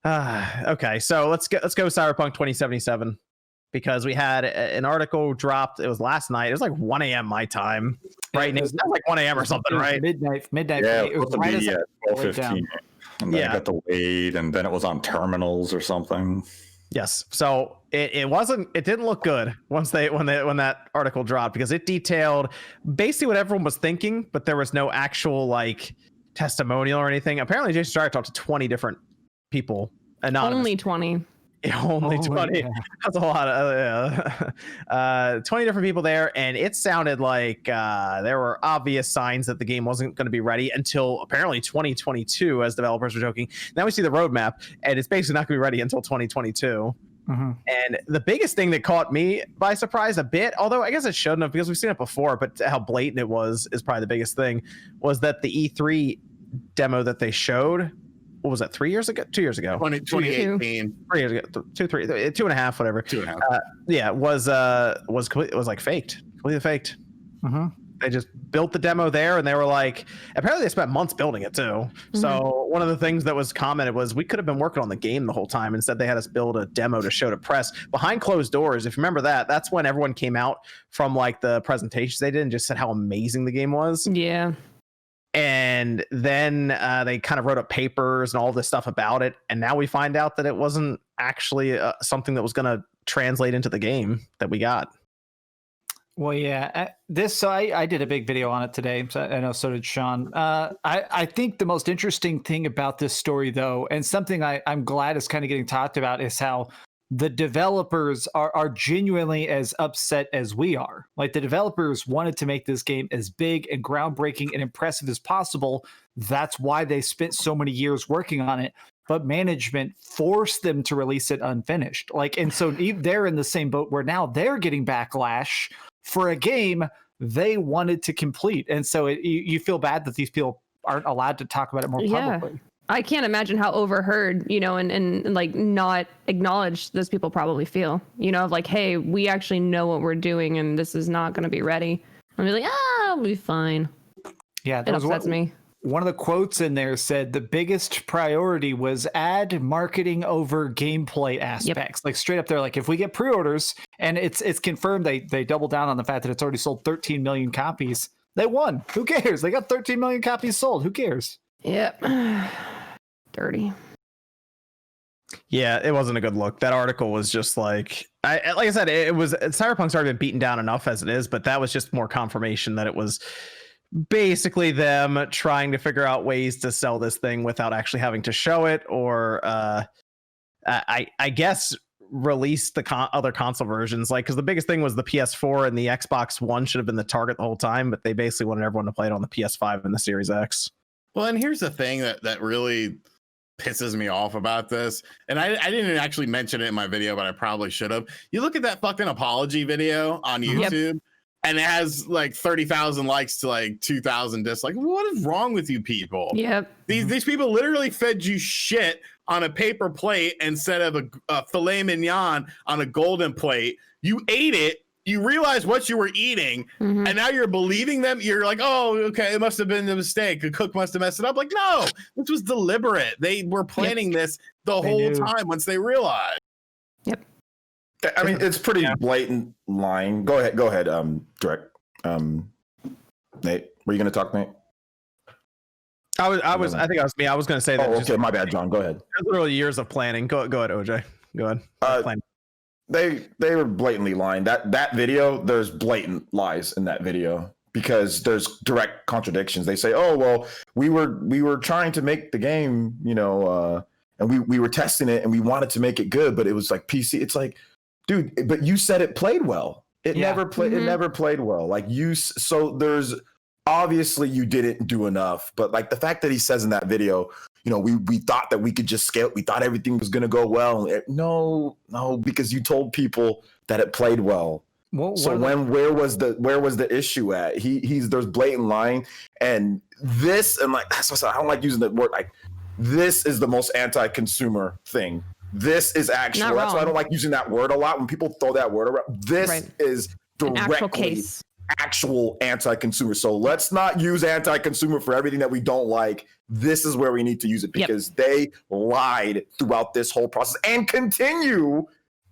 Okay, so let's go Cyberpunk 2077 because we had an article dropped. It was last night. It was like 1 a.m. my time, right? It was like 1 a.m. or something, right? Midnight. Yeah, it was supposed to be at 12:15, and then Yeah. it got delayed, and then it was on terminals or something. Yes. So it wasn't. It didn't look good when that article dropped because it detailed basically what everyone was thinking, but there was no actual like testimonial or anything. Apparently, Jason Schreier talked to 20 different people. Anonymous. Only 20. Only 20. Yeah. That's a lot of 20 different people there, and it sounded like there were obvious signs that the game wasn't going to be ready until apparently 2022, as developers were joking. Now we see the roadmap, and it's basically not going to be ready until 2022. Mm-hmm. And the biggest thing that caught me by surprise a bit, although I guess it shouldn't have because we've seen it before, but how blatant it was is probably the biggest thing, was that the E3 demo that they showed, what was that, 3 years ago? 2 years ago? 2018. 3 years ago. 2.5, whatever. 2.5. Yeah, it was like faked. Completely faked. Mm-hmm. They just built the demo there, and they were like, apparently they spent months building it too. Mm-hmm. So one of the things that was commented was we could have been working on the game the whole time. Instead, they had us build a demo to show to press behind closed doors. If you remember that, that's when everyone came out from like the presentations they did and just said how amazing the game was. Yeah. And then they kind of wrote up papers and all this stuff about it. And now we find out that it wasn't actually something that was going to translate into the game that we got. Well, yeah, so I did a big video on it today. So I know so did Sean. I think the most interesting thing about this story, though, and something I'm glad is kind of getting talked about, is how the developers are genuinely as upset as we are. Like, the developers wanted to make this game as big and groundbreaking and impressive as possible. That's why they spent so many years working on it. But management forced them to release it unfinished. Like, and so they're in the same boat where now they're getting backlash for a game they wanted to complete. And so you feel bad that these people aren't allowed to talk about it more publicly. I can't imagine how overheard, and like not acknowledged those people probably feel, of like, hey, we actually know what we're doing and this is not going to be ready. I'll be like, we'll be fine. Yeah, it upsets me. One of the quotes in there said the biggest priority was ad marketing over gameplay aspects. Yep. Like, straight up there, like, if we get pre-orders and it's confirmed, they double down on the fact that it's already sold 13 million copies. They won. Who cares? They got 13 million copies sold. Who cares? Yep. Dirty. Yeah, it wasn't a good look. That article was just like I said, it was Cyberpunk's already been beaten down enough as it is, but that was just more confirmation that it was basically them trying to figure out ways to sell this thing without actually having to show it, or I guess release the other console versions. Like, because the biggest thing was the PS4 and the Xbox One should have been the target the whole time, but they basically wanted everyone to play it on the PS5 and the Series X. Well, and here's the thing that really pisses me off about this, and I didn't actually mention it in my video, but I probably should have. You look at that fucking apology video on YouTube. Yep. And it has like 30,000 likes to like 2,000 dislikes. What is wrong with you people? Yep. These people literally fed you shit on a paper plate instead of a filet mignon on a golden plate. You ate it. You realize what you were eating, and now you're believing them. You're like, oh, okay, it must have been a mistake. The cook must have messed it up. Like, no, this was deliberate. They were planning this the whole time once they realized. Yep. I mean, it's pretty blatant lying. Go ahead, Direct. Nate, were you going to talk, Nate? I think I was me. I was going to say that. Okay, my bad, John. Go ahead. Literally years of planning. Go ahead, OJ. Go ahead. They were blatantly lying. That video, there's blatant lies in that video because there's direct contradictions. They say, oh, well, we were trying to make the game, and we were testing it and we wanted to make it good, but it was like PC. It's like, dude, but you said it played well. It never played. It never played well. Like, so there's obviously you didn't do enough. But like the fact that he says in that video, we thought that we could just scale. We thought everything was gonna go well. No, because you told people that it played well. Where was the issue at? There's blatant lying, and this, and like that's what I don't like using the word like. This is the most anti-consumer thing. This is actually, that's why I don't like using that word a lot. When people throw that word around, this is directly actual anti-consumer. So let's not use anti-consumer for everything that we don't like. This is where we need to use it because they lied throughout this whole process and continue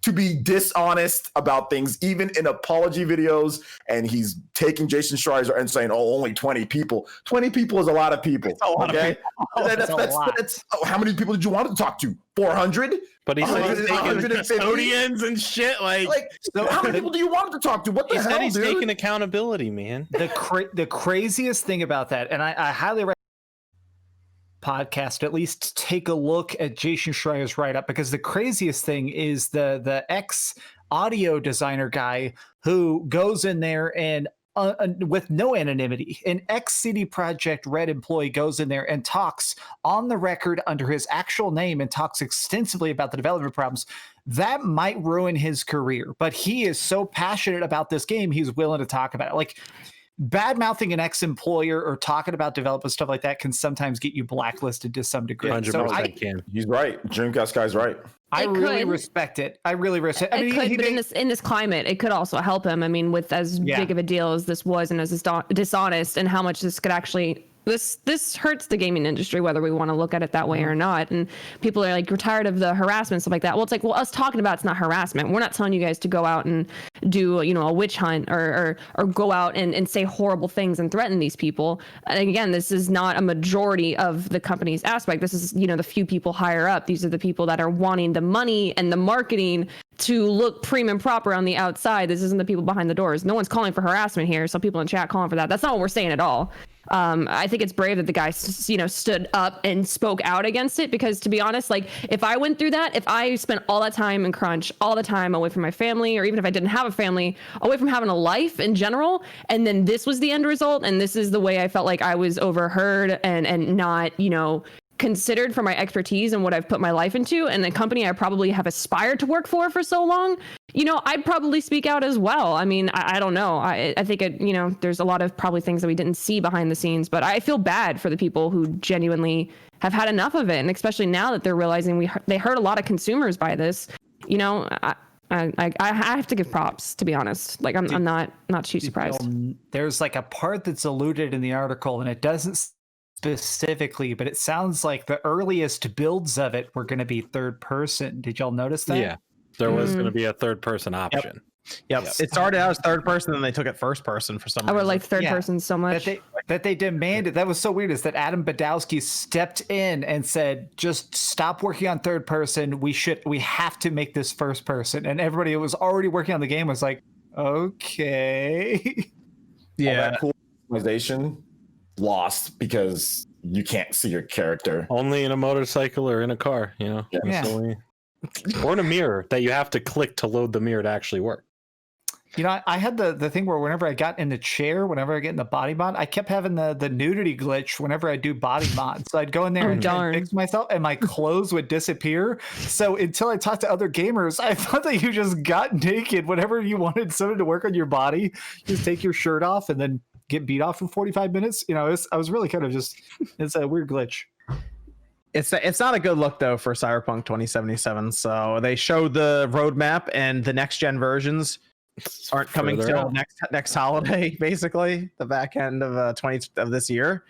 to be dishonest about things, even in apology videos. And he's taking Jason Schreier and saying, "Oh, only 20 people." 20 people is a lot of people. Okay, that's how many people did you want to talk to? 400. But he's taking custodians and shit. Like so how many people do you want to talk to? What the hell, he's dude? taking accountability, man. The craziest thing about that, and I highly recommend podcast at least take a look at Jason Schreier's write-up, because the craziest thing is the ex audio designer guy who goes in there and with no anonymity, an ex CD Projekt Red employee goes in there and talks on the record under his actual name and talks extensively about the development problems. That might ruin his career, but he is so passionate about this game, he's willing to talk about it. Like, bad-mouthing an ex-employer or talking about development stuff like that can sometimes get you blacklisted to some degree. 100% can. He's right. Dreamcast guy's right. I really respect it. I really respect it. It could, but in this climate, it could also help him. I mean, with as big of a deal as this was and as dishonest and how much this could actually... This hurts the gaming industry, whether we want to look at it that way or not. And people are like, we're tired of the harassment, stuff like that. Well, it's like, well, us talking about it's not harassment. We're not telling you guys to go out and do, you know, a witch hunt or go out and say horrible things and threaten these people. And again, this is not a majority of the company's aspect. This is, you know, the few people higher up. These are the people that are wanting the money and the marketing to look prim and proper on the outside. This isn't the people behind the doors. No one's calling for harassment here. Some people in chat calling for that. That's not what we're saying at all. I think it's brave that the guy, you know, stood up and spoke out against it, because to be honest, like, if I went through that, if I spent all that time in crunch, all the time away from my family, or even if I didn't have a family, away from having a life in general, and then this was the end result, and this is the way I felt like I was overheard and not, you know, considered for my expertise and what I've put my life into, and the company I probably have aspired to work for so long, you know, I'd probably speak out as well. I mean, I don't know. I think it, you know, there's a lot of probably things that we didn't see behind the scenes, but I feel bad for the people who genuinely have had enough of it, and especially now that they're realizing they hurt a lot of consumers by this. You know, I have to give props, to be honest. Like, I'm not too surprised. There's like a part that's alluded in the article, and it doesn't specifically, but it sounds like the earliest builds of it were going to be third person. Did y'all notice that? Yeah, there was going to be a third person option. Yep. It started out as third person, and they took it first person for some reason. I would like third person so much. That they demanded. That was so weird, is that Adam Badowski stepped in and said, just stop working on third person. We have to make this first person. And everybody who was already working on the game was like, okay. Yeah. All that cool customization lost because you can't see your character. Only in a motorcycle or in a car, you know? Yeah. Or in a mirror that you have to click to load the mirror to actually work. You know, I had the thing where whenever I got in the chair, whenever I get in the body mod, I kept having the nudity glitch whenever I do body mod. So I'd go in there and fix myself, and my clothes would disappear. So until I talked to other gamers, I thought that you just got naked whenever you wanted someone to work on your body. Just take your shirt off and then get beat off for 45 minutes. You know, I was really kind of just, it's a weird glitch. It's not a good look though for Cyberpunk 2077. So they showed the roadmap, and the next gen versions aren't coming till next holiday, basically the back end of this year.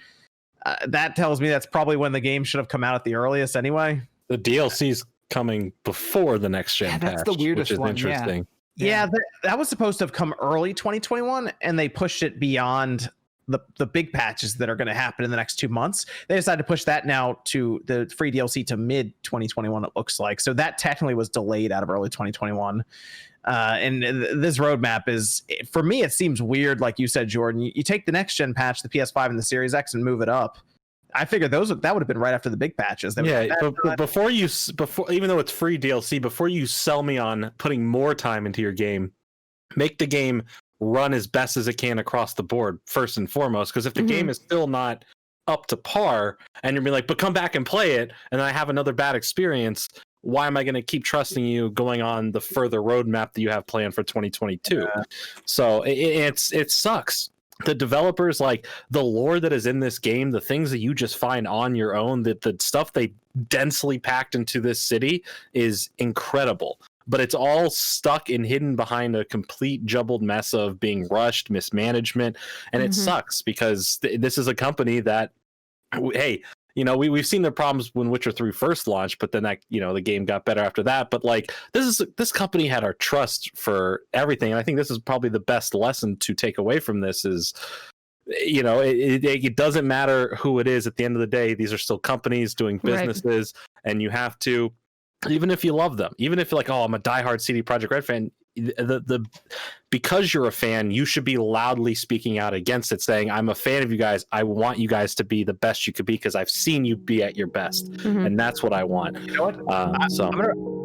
That tells me that's probably when the game should have come out at the earliest anyway. The DLC's coming before the next gen patch, that's the weirdest which is one. interesting. Yeah, that was supposed to have come early 2021, and they pushed it beyond the big patches that are going to happen in the next 2 months. They decided to push that now to the free DLC to mid 2021, it looks like. So that technically was delayed out of early 2021. And this roadmap is, for me, it seems weird. Like you said, Jordan, you take the next gen patch, the PS5 and the Series X, and move it up. I figured that would have been right after the big patches. But before even though it's free DLC, before you sell me on putting more time into your game, make the game run as best as it can across the board first and foremost. Because if the game is still not up to par, and you're being like, but come back and play it, and I have another bad experience, why am I going to keep trusting you going on the further roadmap that you have planned for 2022? Yeah. So it sucks. The developers, like, the lore that is in this game, the things that you just find on your own, that the stuff they densely packed into this city is incredible. but it's all stuck and hidden behind a complete jumbled mess of being rushed, mismanagement, and it sucks because this is a company that, hey, you know, we've seen the problems when Witcher 3 first launched, but then that, you know, the game got better after that. But like this company had our trust for everything, and I think this is probably the best lesson to take away from this is, you know, it doesn't matter who it is. At the end of the day, these are still companies doing businesses, and you have to, even if you love them, even if you're like, oh, I'm a diehard CD Projekt Red fan, because you're a fan, you should be loudly speaking out against it, saying, I'm a fan of you guys. I want you guys to be the best you could be because I've seen you be at your best, and that's what I want. You know what?